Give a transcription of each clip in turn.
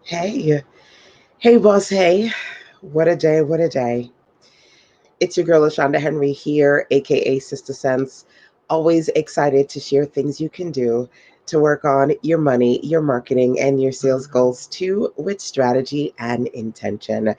Hey, hey, boss. Hey, what a day, what a day. It's your girl, LaShonda Henry here, aka Sister Sense. Always excited to share things you can do to work on your money, your marketing, and your sales goals too, with strategy and intention.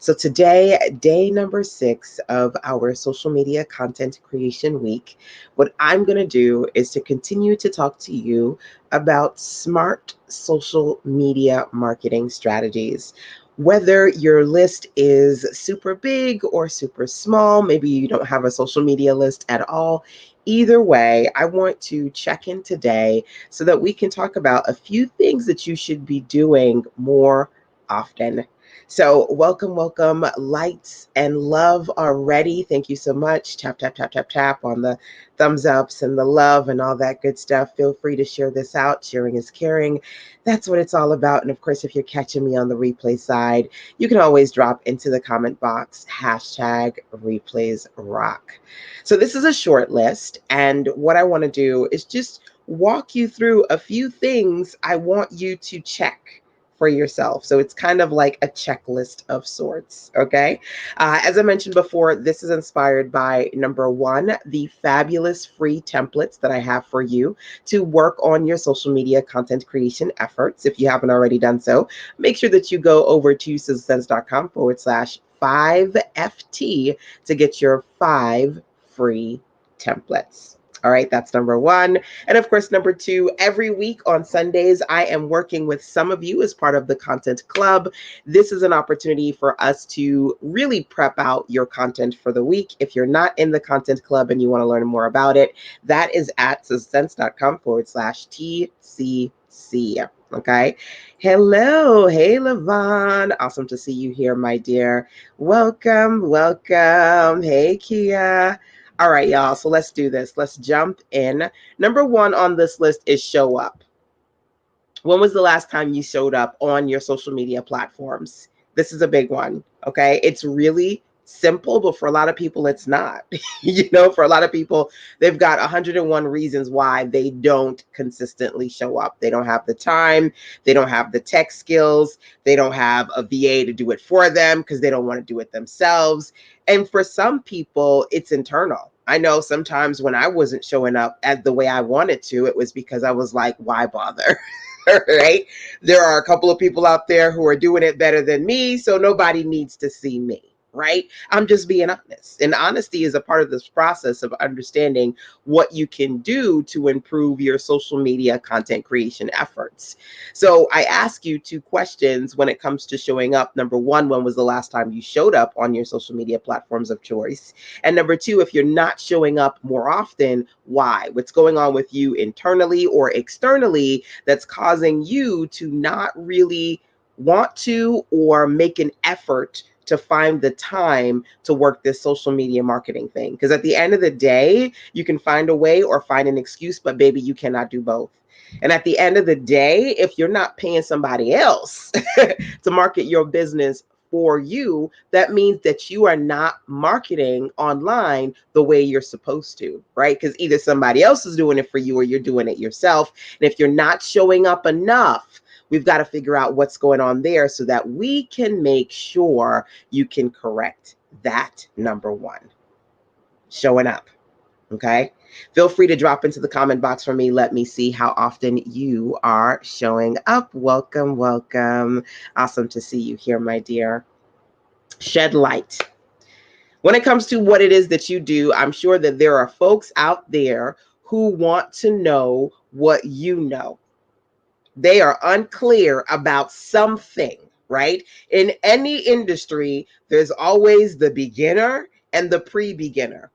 So, today, day number 6 of our social media content creation week, what I'm going to do is to continue to talk to you about smart social media marketing strategies. Whether your list is super big or super small, maybe you don't have a social media list at all. Either way, I want to check in today so that we can talk about a few things that you should be doing more often. So, welcome, welcome, lights and love already. Thank you so much. Tap, tap, tap, tap, tap on the thumbs ups and the love and all that good stuff. Feel free to share this out. Sharing is caring. That's what it's all about. And of course, if you're catching me on the replay side, you can always drop into the comment box hashtag replays rock. So, this is a short list. And what I want to do is just walk you through a few things I want you to check for yourself. So it's kind of like a checklist of sorts. Okay. As I mentioned before, this is inspired by number one, the fabulous free templates that I have for you to work on your social media content creation efforts. If you haven't already done so, make sure that you go over to sizzlesense.com/5FT to get your 5 free templates. All right, that's number one. And of course, number two, every week on Sundays, I am working with some of you as part of the Content Club. This is an opportunity for us to really prep out your content for the week. If you're not in the Content Club and you want to learn more about it, that is at sense.com/TCC. Okay. Hello. Hey, Levon. Awesome to see you here, my dear. Welcome. Welcome. Hey, Kia. All right, y'all. So let's do this. Let's jump in. Number one on this list is show up. When was the last time you showed up on your social media platforms? This is a big one. Okay. It's really simple, but for a lot of people, it's not. For a lot of people, they've got 101 reasons why they don't consistently show up. They don't have the time, they don't have the tech skills, they don't have a VA to do it for them because they don't want to do it themselves. And for some people, it's internal. I know sometimes when I wasn't showing up as the way I wanted to, it was because I was like, why bother? Right? There are a couple of people out there who are doing it better than me, so nobody needs to see me. Right? I'm just being honest. And honesty is a part of this process of understanding what you can do to improve your social media content creation efforts. So I ask you 2 questions when it comes to showing up. Number one, when was the last time you showed up on your social media platforms of choice? And number two, if you're not showing up more often, why? What's going on with you internally or externally that's causing you to not really want to or make an effort to find the time to work this social media marketing thing? Because at the end of the day, you can find a way or find an excuse, but baby, you cannot do both. And at the end of the day, if you're not paying somebody else to market your business for you, that means that you are not marketing online the way you're supposed to, right? Because either somebody else is doing it for you or you're doing it yourself. And if you're not showing up enough, we've got to figure out what's going on there so that we can make sure you can correct that. Number one, showing up. Okay. Feel free to drop into the comment box for me. Let me see how often you are showing up. Welcome, welcome. Awesome to see you here, my dear. Shed light. When it comes to what it is that you do, I'm sure that there are folks out there who want to know what you know. They are unclear about something, right? In any industry, there's always the beginner and the pre-beginner.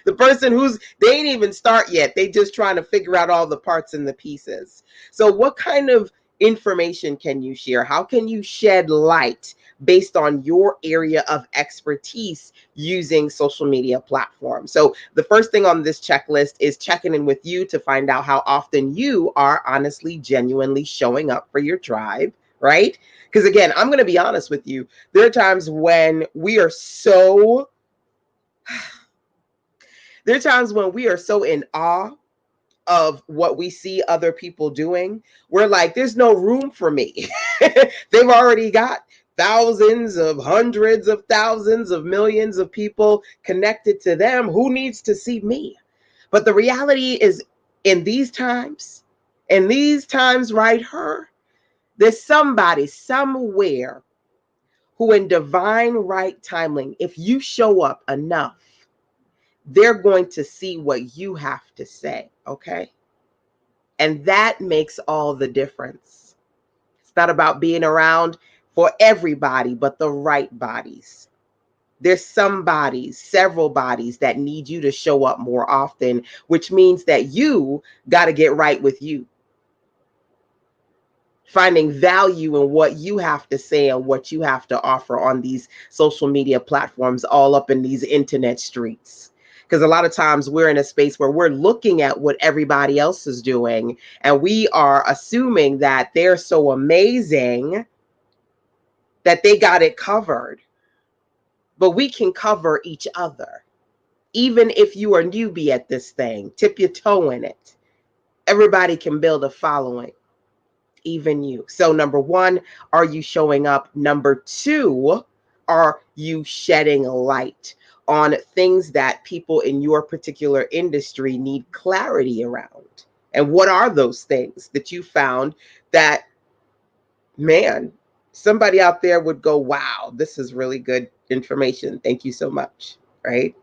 The person they ain't even start yet. They just trying to figure out all the parts and the pieces. So what kind of information can you share? How can you shed light based on your area of expertise using social media platforms? So the first thing on this checklist is checking in with you to find out how often you are honestly, genuinely showing up for your tribe, right? Because again, I'm going to be honest with you. There are times when we are so in awe of what we see other people doing, we're like, there's no room for me. They've already got thousands of hundreds of thousands of millions of people connected to them. Who needs to see me? But the reality is, in these times right here, there's somebody somewhere who in divine right timing, if you show up enough, they're going to see what you have to say, okay? And that makes all the difference. It's not about being around for everybody, but the right bodies. There's some bodies, several bodies that need you to show up more often, which means that you got to get right with you. Finding value in what you have to say and what you have to offer on these social media platforms, all up in these internet streets. Because a lot of times we're in a space where we're looking at what everybody else is doing, and we are assuming that they're so amazing that they got it covered. But we can cover each other. Even if you are a newbie at this thing, tip your toe in it. Everybody can build a following, even you. So, number one, are you showing up? Number two, are you shedding light on things that people in your particular industry need clarity around? And what are those things that you found that, man, somebody out there would go, wow, this is really good information. Thank you so much, right?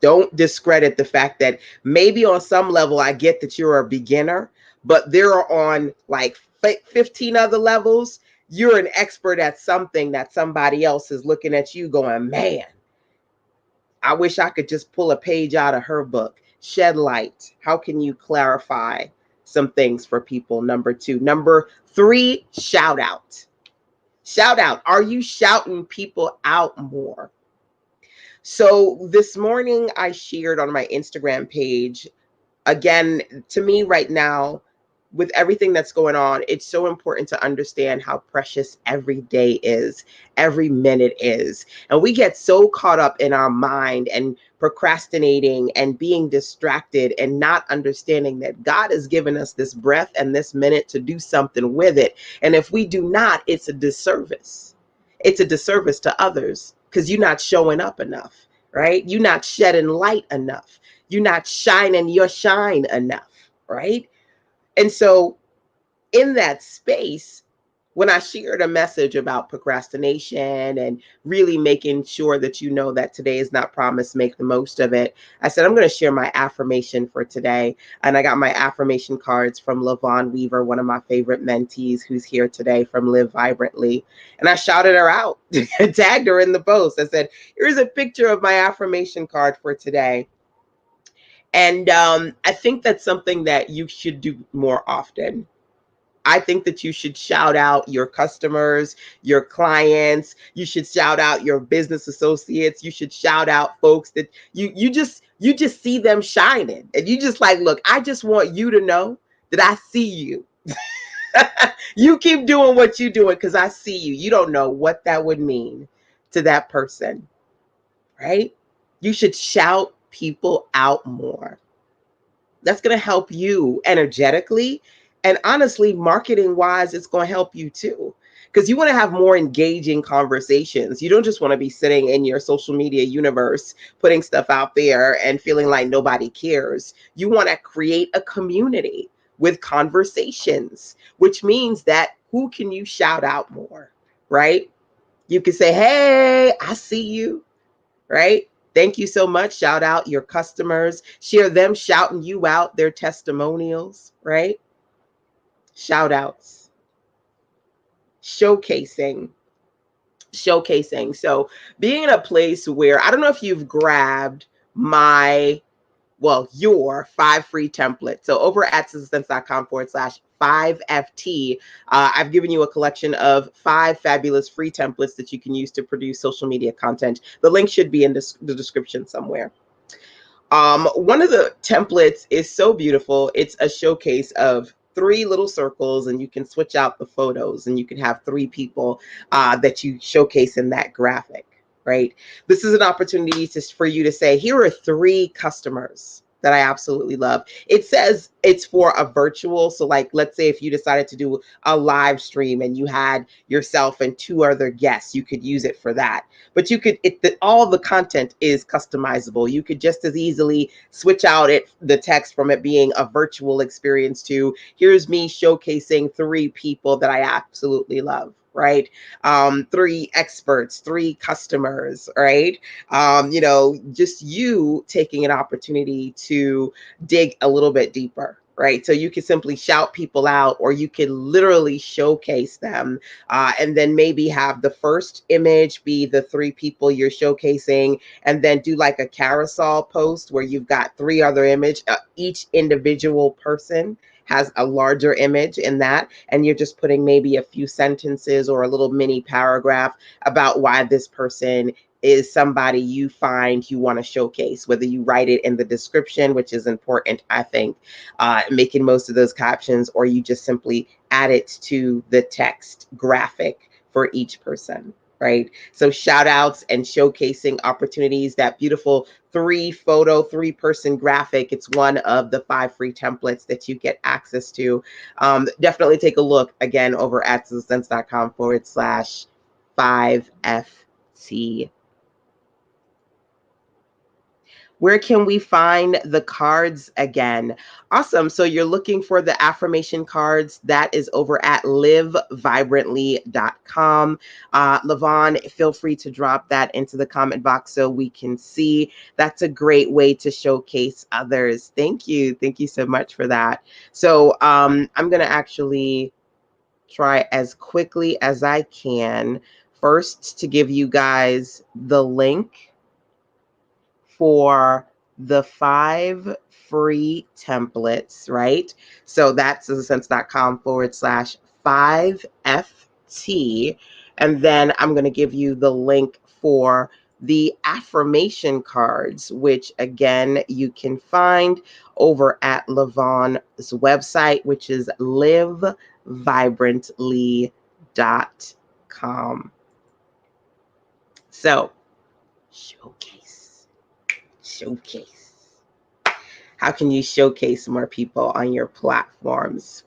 Don't discredit the fact that maybe on some level, I get that you're a beginner, but there are on like 15 other levels, you're an expert at something that somebody else is looking at you going, man, I wish I could just pull a page out of her book. Shed light. How can you clarify some things for people? Number two. Number three, shout out. Shout out. Are you shouting people out more? So this morning I shared on my Instagram page, again, to me right now, with everything that's going on, it's so important to understand how precious every day is, every minute is. And we get so caught up in our mind and procrastinating and being distracted and not understanding that God has given us this breath and this minute to do something with it. And if we do not, it's a disservice. It's a disservice to others because you're not showing up enough, right? You're not shedding light enough. You're not shining your shine enough, right? And so, in that space, when I shared a message about procrastination and really making sure that you know that today is not promised, make the most of it, I said, I'm going to share my affirmation for today. And I got my affirmation cards from LaVon Weaver, one of my favorite mentees who's here today from Live Vibrantly. And I shouted her out, tagged her in the post. I said, here's a picture of my affirmation card for today. And I think that's something that you should do more often. I think that you should shout out your customers, your clients. You should shout out your business associates. You should shout out folks that you just see them shining, and you just like, look, I just want you to know that I see you. You keep doing what you're doing because I see you. You don't know what that would mean to that person, right? You should shout people out more. That's going to help you energetically. And honestly, marketing wise, it's going to help you too. Because you want to have more engaging conversations. You don't just want to be sitting in your social media universe, putting stuff out there and feeling like nobody cares. You want to create a community with conversations, which means that who can you shout out more, right? You can say, hey, I see you, right? Thank you so much. Shout out your customers. Share them shouting you out, their testimonials, right? Shout outs. Showcasing. Showcasing. So being in a place where, I don't know if you've grabbed your 5 free templates. So over at systems.com/5FT, I've given you a collection of 5 fabulous free templates that you can use to produce social media content. The link should be in the description somewhere. One of the templates is so beautiful. It's a showcase of 3 little circles, and you can switch out the photos, and you can have 3 people that you showcase in that graphic, right? This is an opportunity for you to say, here are 3 customers that I absolutely love. It says it's for a virtual. So like, let's say if you decided to do a live stream and you had yourself and two other guests, you could use it for that. But you could, all the content is customizable. You could just as easily switch out the text from it being a virtual experience to here's me showcasing three people that I absolutely love, right? Three experts, three customers, right? Just you taking an opportunity to dig a little bit deeper. Right. So you can simply shout people out, or you can literally showcase them. And then maybe have the first image be the three people you're showcasing, and then do like a carousel post where you've got three other image. Each individual person has a larger image in that, and you're just putting maybe a few sentences or a little mini paragraph about why this person is somebody you find you want to showcase, whether you write it in the description, which is important, I think, making most of those captions, or you just simply add it to the text graphic for each person, right? So shout outs and showcasing opportunities, that beautiful three person graphic. It's one of the 5 free templates that you get access to. Definitely take a look again over at sistasense.com/5FT. Where can we find the cards again? Awesome. So you're looking for the affirmation cards. That is over at livevibrantly.com. Lavon, feel free to drop that into the comment box so we can see. That's a great way to showcase others. Thank you. Thank you so much for that. So I'm going to actually try as quickly as I can first to give you guys the link for the 5 free templates, right? So that's sistasense.com/5FT. And then I'm going to give you the link for the affirmation cards, which again, you can find over at Lavon's website, which is livevibrantly.com. So, showcase. How can you showcase more people on your platforms?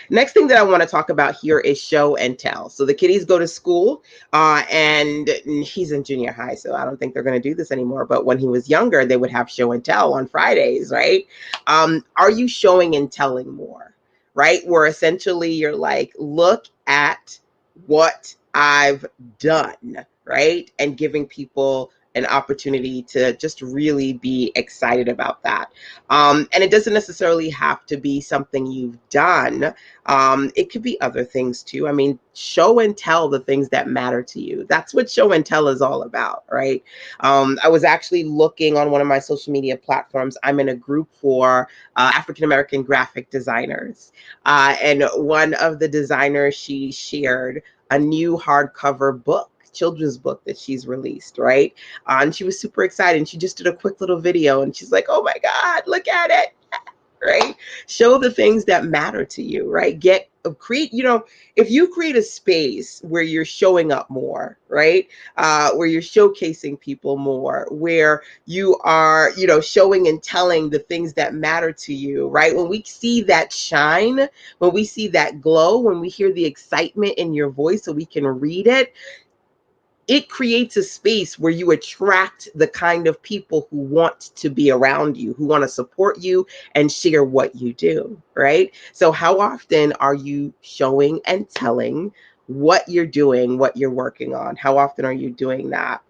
Next thing that I want to talk about here is show and tell. So the kiddies go to school, and he's in junior high, so I don't think they're going to do this anymore. But when he was younger, they would have show and tell on Fridays, right? Are you showing and telling more, right? Where essentially you're like, look at what I've done, right? And giving people an opportunity to just really be excited about that. And it doesn't necessarily have to be something you've done. It could be other things too. I mean, show and tell the things that matter to you. That's what show and tell is all about, right? I was actually looking on one of my social media platforms. I'm in a group for African American graphic designers. And one of the designers, she shared a new hardcover book, children's book that she's released, right? And she was super excited. And she just did a quick little video, and she's like, oh my God, look at it. Right? Show the things that matter to you, right? Create, if you create a space where you're showing up more, right? Where you're showcasing people more, where you are, showing and telling the things that matter to you, right? When we see that shine, when we see that glow, when we hear the excitement in your voice so we can read it, it creates a space where you attract the kind of people who want to be around you, who want to support you and share what you do, right? So how often are you showing and telling what you're doing, what you're working on? How often are you doing that?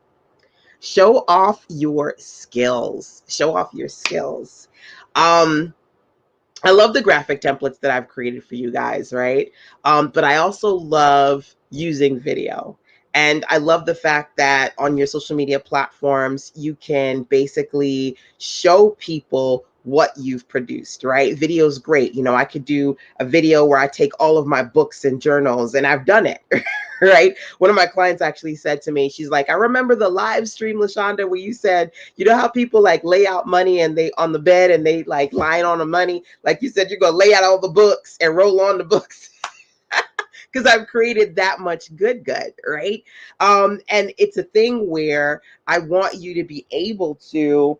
Show off your skills. Show off your skills. I love the graphic templates that I've created for you guys, right? But I also love using video. And I love the fact that on your social media platforms, you can basically show people what you've produced, right? Video is great. I could do a video where I take all of my books and journals, and I've done it, right? One of my clients actually said to me, she's like, I remember the live stream, LaShonda, where you said, how people like lay out money and they on the bed and they like lying on the money. Like you said, you're going to lay out all the books and roll on the books. Because I've created that much good, right? And it's a thing where I want you to be able to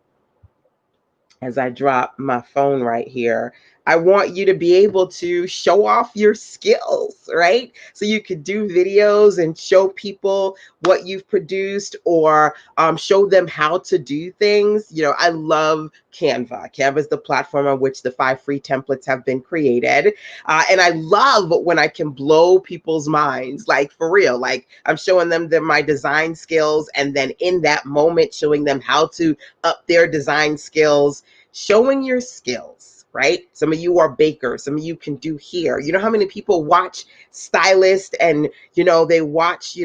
as I drop my phone right here, I want you to be able to show off your skills, right? So you could do videos and show people what you've produced, or show them how to do things. I love Canva. Canva is the platform on which the 5 free templates have been created. And I love when I can blow people's minds, like for real. Like I'm showing them my design skills, and then in that moment, showing them how to up their design skills. Showing your skills, right? Some of you are bakers. Some of you can do hair. You know how many people watch stylists, and, they watch,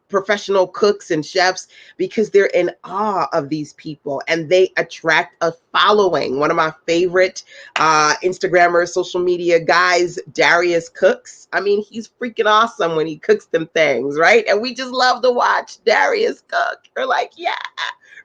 professional cooks and chefs, because they're in awe of these people and they attract a following. One of my favorite Instagrammers, social media guys, Darius Cooks. I mean, he's freaking awesome when he cooks them things, right? And we just love to watch Darius cook. We're like, yeah,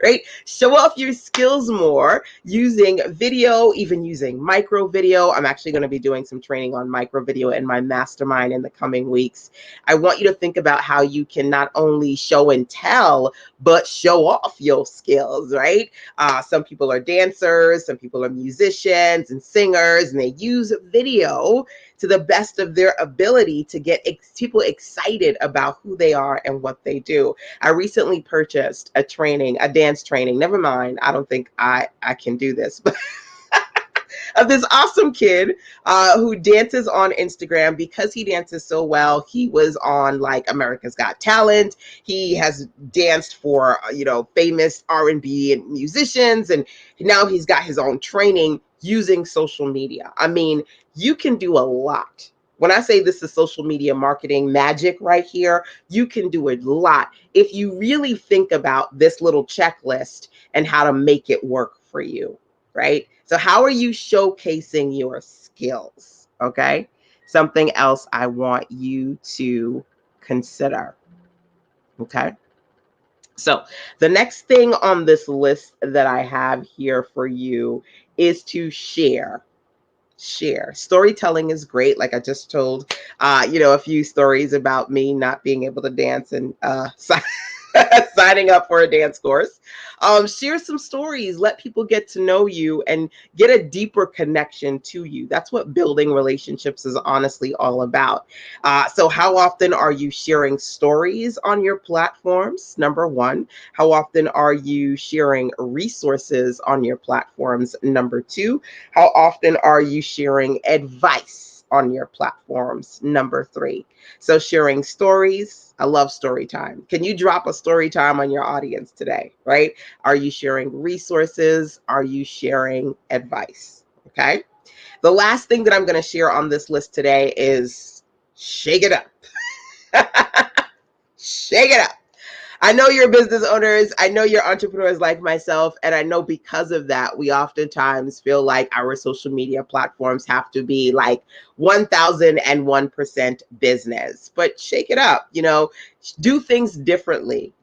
right? Show off your skills more using video, even using micro video. I'm actually going to be doing some training on micro video in my mastermind in the coming weeks. I want you to think about how you can not only show and tell, but show off your skills, right? Some people are dancers, some people are musicians and singers, and they use video to the best of their ability to get people excited about who they are and what they do. I recently purchased a dance training. Never mind, I don't think I can do this, but of this awesome kid who dances on Instagram. Because he dances so well, he was on like America's Got Talent. He has danced for famous R&B and musicians, and now he's got his own training using social media. I mean, you can do a lot. When I say this is social media marketing magic right here, you can do a lot if you really think about this little checklist and how to make it work for you, right? So how are you showcasing your skills? Okay. Something else I want you to consider. Okay. So the next thing on this list that I have here for you is to share. Storytelling is great. Like I just told a few stories about me not being able to dance, and signing up for a dance course. Share some stories, let people get to know you and get a deeper connection to you. That's what building relationships is honestly all about. So how often are you sharing stories on your platforms? Number one. How often are you sharing resources on your platforms? Number two. How often are you sharing advice on your platforms? Number three. So sharing stories. I love story time. Can you drop a story time on your audience today, right? Are you sharing resources? Are you sharing advice? Okay. The last thing that I'm going to share on this list today is shake it up. Shake it up. I know you're business owners. I know you're entrepreneurs like myself. And I know because of that, we oftentimes feel like our social media platforms have to be like 1001% business. But shake it up, do things differently.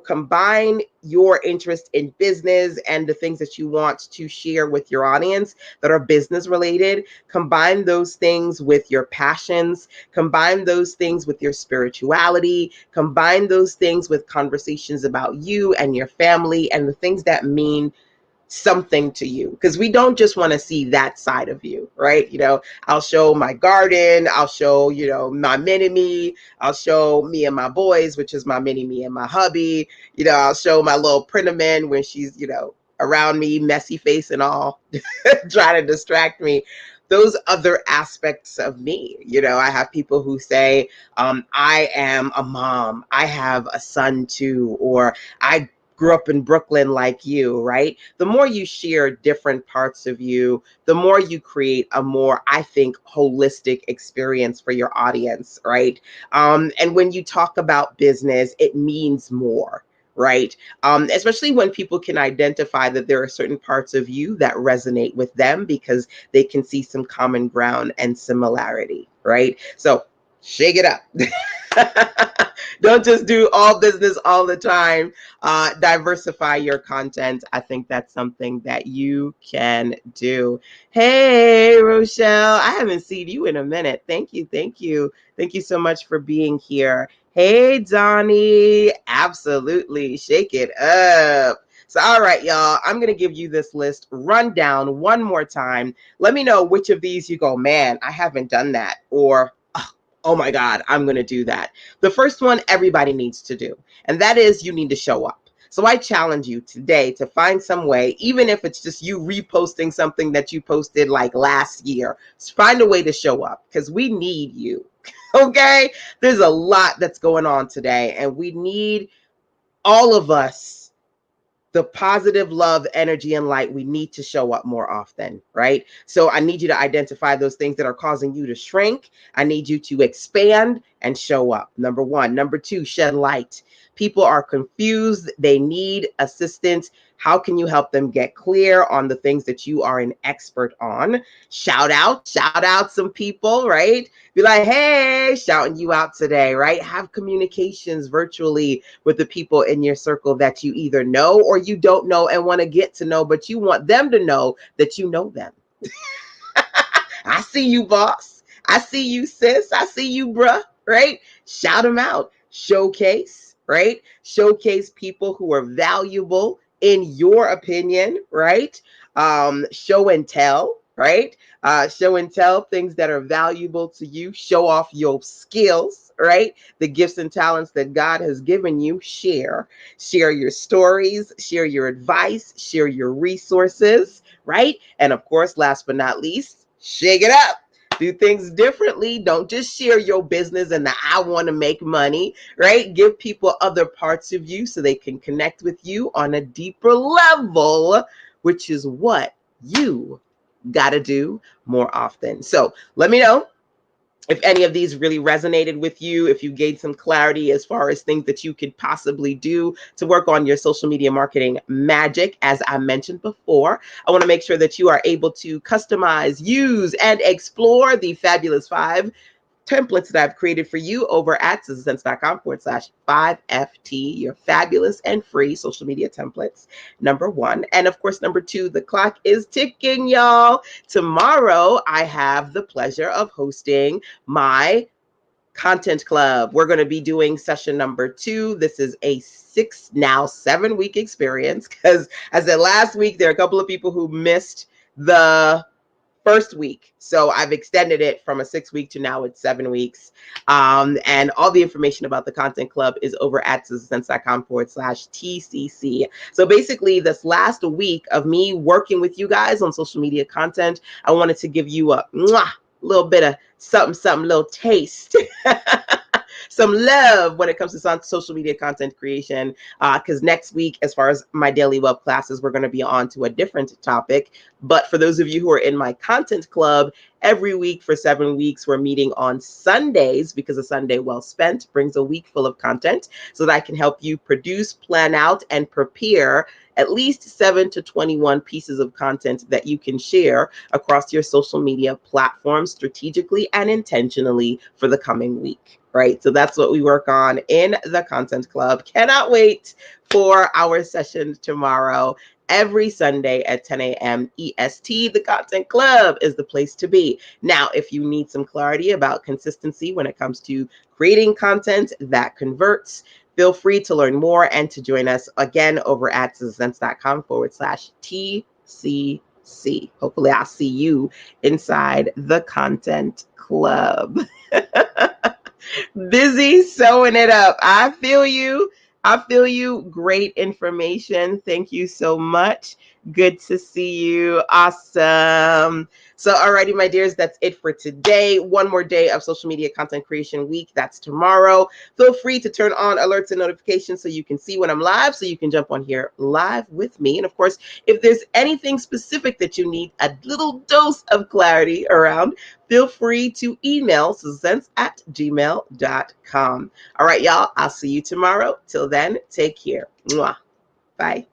Combine your interest in business and the things that you want to share with your audience that are business related. Combine those things with your passions. Combine those things with your spirituality. Combine those things with conversations about you and your family and the things that mean something to you, because we don't just want to see that side of you, right? I'll show my garden, I'll show my mini me, I'll show me and my boys, which is my mini me and my hubby. I'll show my little printerman when she's around me, messy face and all, trying to distract me. Those other aspects of me. I have people who say, I am a mom, I have a son too, or I grew up in Brooklyn like you, right? The more you share different parts of you, the more you create a more, I think, holistic experience for your audience, right? And when you talk about business, it means more, right? Especially when people can identify that there are certain parts of you that resonate with them because they can see some common ground and similarity, right? So shake it up. Don't just do all business all the time. Diversify your content. I think that's something that you can do. Hey, Rochelle, I haven't seen you in a minute. Thank you. Thank you. Thank you so much for being here. Hey, Donnie. Absolutely. Shake it up. So, all right, y'all, I'm going to give you this list rundown one more time. Let me know which of these you go, man, I haven't done that, or oh my God, I'm going to do that. The first one everybody needs to do, and that is you need to show up. So I challenge you today to find some way, even if it's just you reposting something that you posted like last year, find a way to show up because we need you. Okay? There's a lot that's going on today, and we need all of us, the positive love, energy, and light. We need to show up more often, right? So I need you to identify those things that are causing you to shrink. I need you to expand and show up. Number one. Number two, shed light. People are confused. They need assistance. How can you help them get clear on the things that you are an expert on? Shout out some people, right? Be like, hey, shouting you out today, right? Have communications virtually with the people in your circle that you either know or you don't know and want to get to know, but you want them to know that you know them. I see you, boss. I see you, sis. I see you, bruh, right? Shout them out. Showcase, right? Showcase people who are valuable in your opinion, right? Show and tell, right? Show and tell things that are valuable to you. Show off your skills, right? The gifts and talents that God has given you. Share your stories, share your advice, share your resources, right? And of course, last but not least, shake it up. Do things differently. Don't just share your business and the I want to make money, right? Give people other parts of you so they can connect with you on a deeper level, which is what you got to do more often. So let me know if any of these really resonated with you, if you gained some clarity as far as things that you could possibly do to work on your social media marketing magic. As I mentioned before, I want to make sure that you are able to customize, use, and explore the fabulous 5 templates that I've created for you over at sizzlesense.com/5FT, your fabulous and free social media templates, number one. And of course, number two, the clock is ticking, y'all. Tomorrow, I have the pleasure of hosting my content club. We're going to be doing session number 2. This is a 7-week experience because I said last week, there are a couple of people who missed the first week. So I've extended it from a 6-week to now it's 7 weeks. And all the information about the content club is over at sizzlesense.com/TCC. So basically this last week of me working with you guys on social media content, I wanted to give you a little bit of something, little taste. Some love when it comes to social media content creation. Because next week, as far as my daily web classes, we're going to be on to a different topic. But for those of you who are in my content club, every week for 7 weeks, we're meeting on Sundays because a Sunday well spent brings a week full of content so that I can help you produce, plan out, and prepare at least 7 to 21 pieces of content that you can share across your social media platforms strategically and intentionally for the coming week. Right. So that's what we work on in the content club. Cannot wait for our session tomorrow. Every Sunday at 10 a.m. EST, the content club is the place to be. Now, if you need some clarity about consistency when it comes to creating content that converts, feel free to learn more and to join us again over at sizzlesense.com/TCC. Hopefully, I'll see you inside the content club. Busy sewing it up. I feel you. I feel you. Great information. Thank you so much. Good to see you. Awesome. So, alrighty, my dears, that's it for today. One more day of social media content creation week. That's tomorrow. Feel free to turn on alerts and notifications so you can see when I'm live, so you can jump on here live with me. And of course, if there's anything specific that you need a little dose of clarity around, feel free to email sizzlesense@gmail.com. All right, y'all. I'll see you tomorrow. Till then, take care. Mwah. Bye.